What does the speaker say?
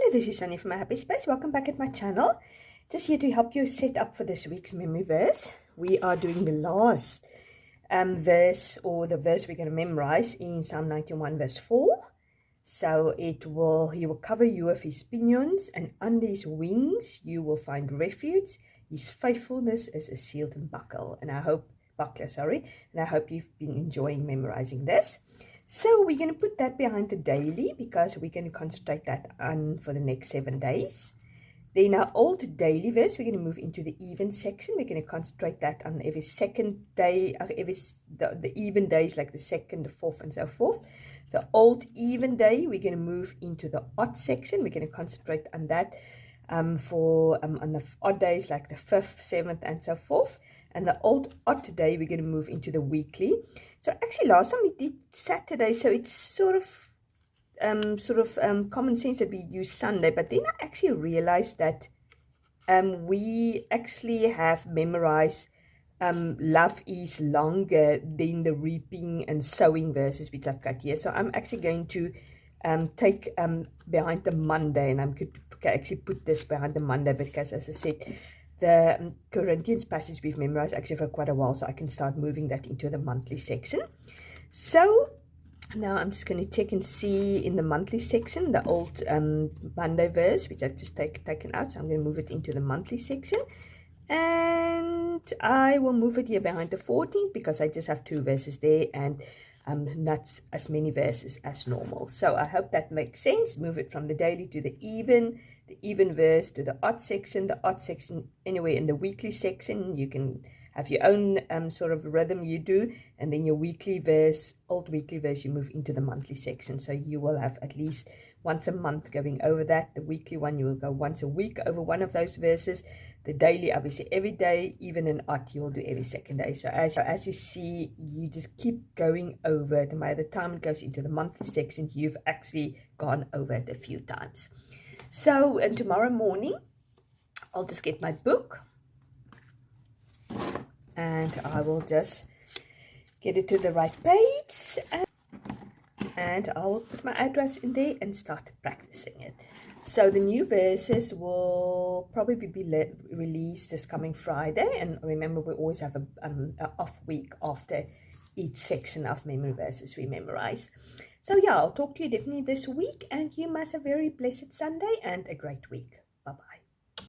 Hello, this is Sunny from My Happy Space. Welcome back at my channel. Just here to help you set up for this week's memory verse. We are doing the last verse, or the verse we're going to memorize in Psalm 91 verse 4. So he will cover you with his pinions, and under his wings you will find refuge. His faithfulness is a shield and buckler. And I hope you've been enjoying memorizing this. So we're going to put that behind the daily because we're going to concentrate that on for the next 7 days. Then our old daily verse, we're going to move into the even section. We're going to concentrate that on every second day, the even days like the second, the fourth, and so forth. The old even day, we're going to move into the odd section. We're going to concentrate on that on the odd days like the 5th, 7th, and so forth. And the old odd day, we're going to move into the weekly. So actually last time we did Saturday, so it's sort of common sense that we use Sunday, but then I actually realized that we actually have memorized love is longer than the reaping and sowing verses which I've got here. So I'm actually going to take behind the Monday, and I'm going to actually put this behind the Monday because, as I said, the Corinthians passage we've memorized actually for quite a while, so I can start moving that into the monthly section. So now I'm just going to check and see in the monthly section the old Monday verse, which I've just taken out. So I'm going to move it into the monthly section, and I will move it here behind the 14th because I just have 2 verses there and not as many verses as normal. So I hope that makes sense. Move it from the daily to the even verse to the odd section, anyway, in the weekly section you can have your own sort of rhythm you do, and then your weekly verse, old weekly verse, you move into the monthly section. So you will have at least once a month going over that. The weekly one, you will go once a week over one of those verses. The daily, obviously every day, even an odd, you will do every second day. So as you see, you just keep going over it, and by the time it goes into the monthly section, you've actually gone over it a few times. So, and tomorrow morning, I'll just get my book, and I will just get it to the right page, and I will put my address in there and start practicing it. So the new verses will probably be released this coming Friday, and remember we always have a off week after each section of memory verses we memorize. So yeah, I'll talk to you definitely this week, and you must have a very blessed Sunday and a great week.